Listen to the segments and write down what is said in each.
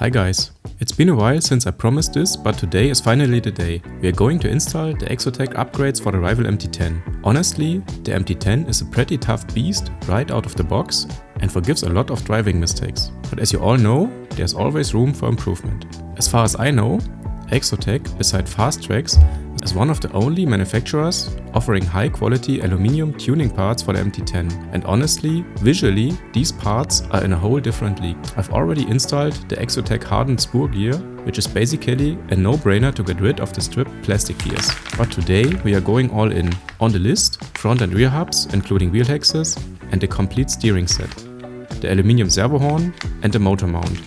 Hi guys, it's been a while since I promised this, but today is finally the day. We are going to install the Exotek upgrades for the rival MT10. Honestly, the MT10 is a pretty tough beast right out of the box and forgives a lot of driving mistakes. But as you all know, there's always room for improvement. As far as I know, Exotek, beside Fast Tracks, is one of the only manufacturers offering high quality aluminium tuning parts for the MT10. And honestly, visually, these parts are in a whole different league. I've already installed the Exotek hardened spur gear, which is basically a no-brainer to get rid of the stripped plastic gears. But today we are going all in. On the list, front and rear hubs, including wheel hexes, and the complete steering set, the aluminium servo horn and the motor mount.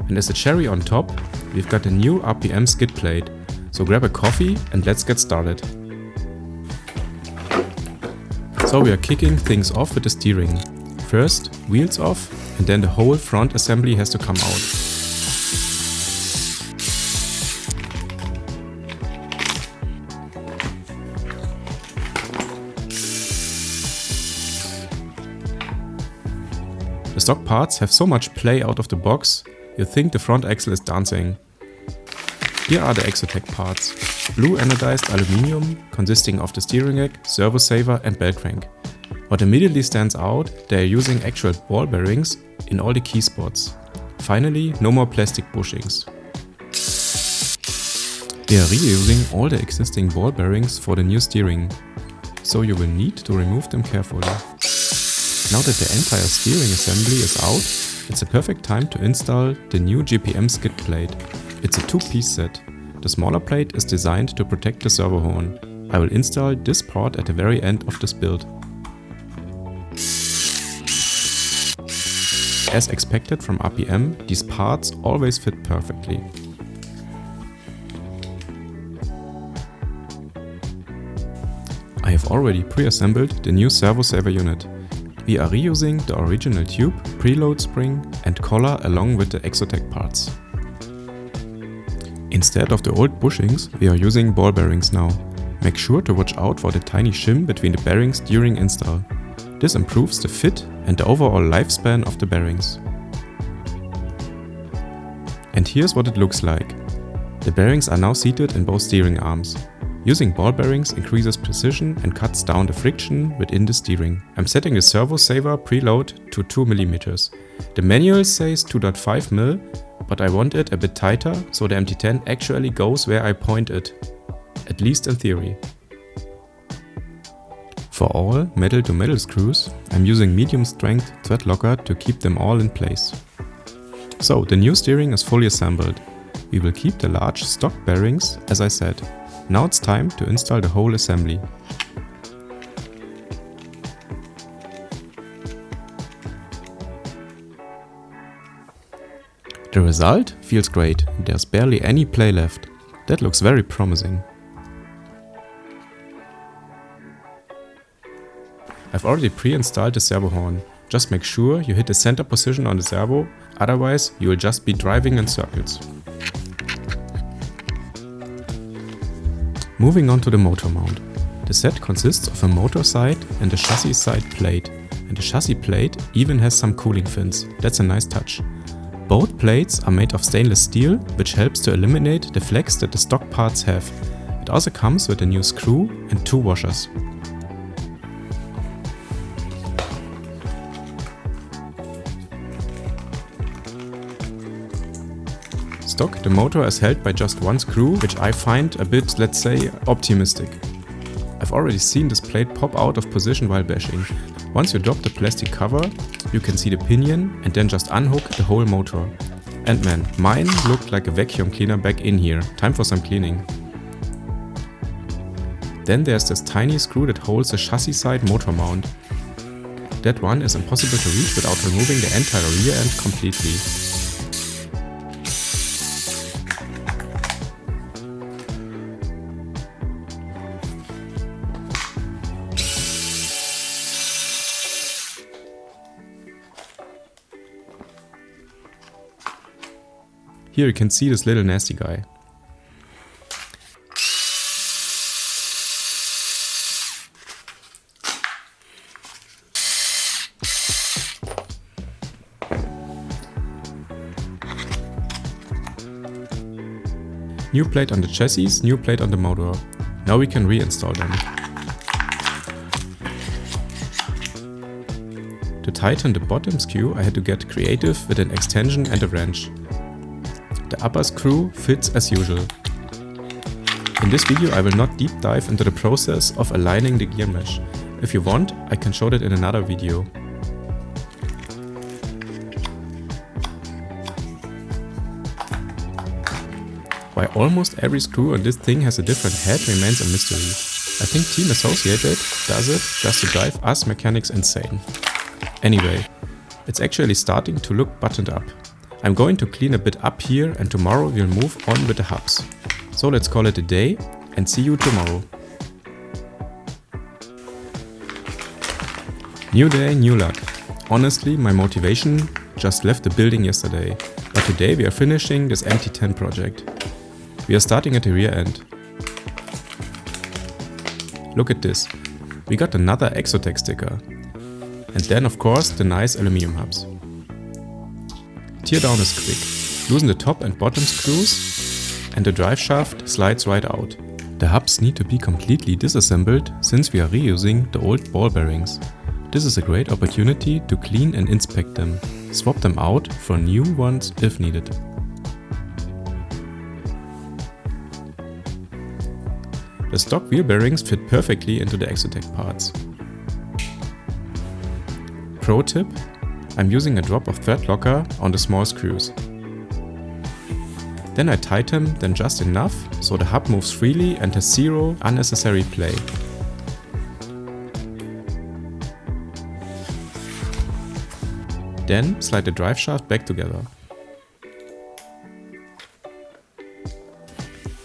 And as a cherry on top, we've got a new RPM skid plate. So grab a coffee and let's get started. So we are kicking things off with the steering. First, wheels off, and then the whole front assembly has to come out. The stock parts have so much play out of the box, you think the front axle is dancing. Here are the Exotek parts. Blue anodized aluminium, consisting of the steering rack, servo saver and bell crank. What immediately stands out, they are using actual ball bearings in all the key spots. Finally, no more plastic bushings. They are reusing all the existing ball bearings for the new steering, so you will need to remove them carefully. Now that the entire steering assembly is out, it's a perfect time to install the new GPM skid plate. It's a two-piece set. The smaller plate is designed to protect the servo horn. I will install this part at the very end of this build. As expected from RPM, these parts always fit perfectly. I have already pre-assembled the new servo saver unit. We are reusing the original tube, preload spring and collar along with the Exotek parts. Instead of the old bushings, we are using ball bearings now. Make sure to watch out for the tiny shim between the bearings during install. This improves the fit and the overall lifespan of the bearings. And here's what it looks like. The bearings are now seated in both steering arms. Using ball bearings increases precision and cuts down the friction within the steering. I'm setting the servo saver preload to 2 mm. The manual says 2.5 mm, but I want it a bit tighter, so the MT10 actually goes where I point it, at least in theory. For all metal-to-metal screws, I'm using medium-strength thread locker to keep them all in place. So the new steering is fully assembled. We will keep the large stock bearings as I said. Now it's time to install the whole assembly. The result feels great, there's barely any play left. That looks very promising. I've already pre-installed the servo horn. Just make sure you hit the center position on the servo, otherwise you will just be driving in circles. Moving on to the motor mount. The set consists of a motor side and a chassis side plate, and the chassis plate even has some cooling fins. That's a nice touch. Both plates are made of stainless steel, which helps to eliminate the flex that the stock parts have. It also comes with a new screw and 2 washers. Stock, the motor is held by just one screw, which I find a bit, let's say, optimistic. I've already seen this plate pop out of position while bashing. Once you drop the plastic cover, you can see the pinion and then just unhook the whole motor. And man, mine looked like a vacuum cleaner back in here. Time for some cleaning. Then there's this tiny screw that holds the chassis side motor mount. That one is impossible to reach without removing the entire rear end completely. Here you can see this little nasty guy. New plate on the chassis, new plate on the motor. Now we can reinstall them. To tighten the bottom screw, I had to get creative with an extension and a wrench. The upper screw fits as usual. In this video I will not deep dive into the process of aligning the gear mesh. If you want, I can show that in another video. Why almost every screw on this thing has a different head remains a mystery. I think Team Associated does it just to drive us mechanics insane. Anyway, it's actually starting to look buttoned up. I'm going to clean a bit up here and tomorrow we'll move on with the hubs. So let's call it a day and see you tomorrow. New day, new luck. Honestly, my motivation just left the building yesterday, but today we are finishing this MT10 project. We are starting at the rear end. Look at this, we got another Exotek sticker. And then of course the nice aluminum hubs. Tear down is quick, loosen the top and bottom screws and the drive shaft slides right out. The hubs need to be completely disassembled since we are reusing the old ball bearings. This is a great opportunity to clean and inspect them, swap them out for new ones if needed. The stock wheel bearings fit perfectly into the Exotek parts. Pro tip, I'm using a drop of thread locker on the small screws. Then I tighten them just enough so the hub moves freely and has zero unnecessary play. Then slide the drive shaft back together.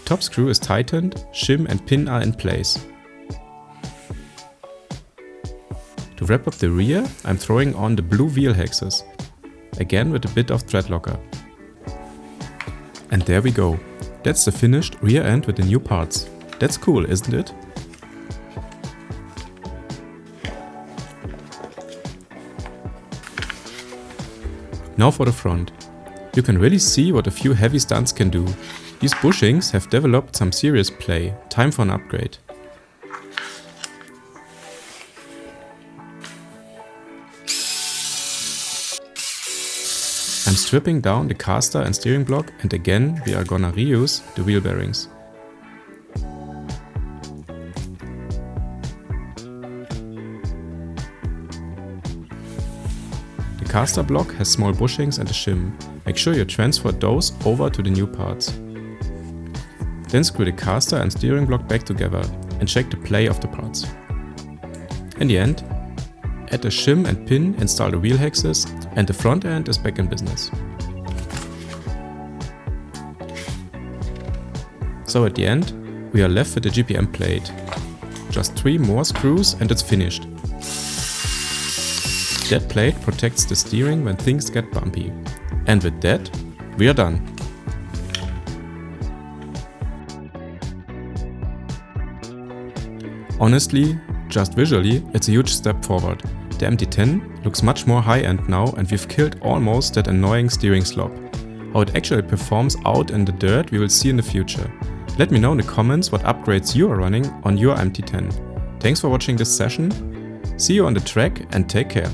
Top screw is tightened, shim and pin are in place. To wrap up the rear, I'm throwing on the blue wheel hexes, again with a bit of thread locker. And there we go. That's the finished rear end with the new parts. That's cool, isn't it? Now for the front. You can really see what a few heavy stunts can do. These bushings have developed some serious play. Time for an upgrade. I'm stripping down the caster and steering block and again we are gonna reuse the wheel bearings. The caster block has small bushings and a shim. Make sure you transfer those over to the new parts. Then screw the caster and steering block back together and check the play of the parts. In the end, add the shim and pin, install the wheel hexes and the front end is back in business. So at the end, we are left with the GPM plate. Just 3 more screws and it's finished. That plate protects the steering when things get bumpy. And with that, we are done. Honestly, just visually, it's a huge step forward. The MT10 looks much more high-end now and we've killed almost that annoying steering slop. How it actually performs out in the dirt we will see in the future. Let me know in the comments what upgrades you are running on your MT10. Thanks for watching this session, see you on the track and take care.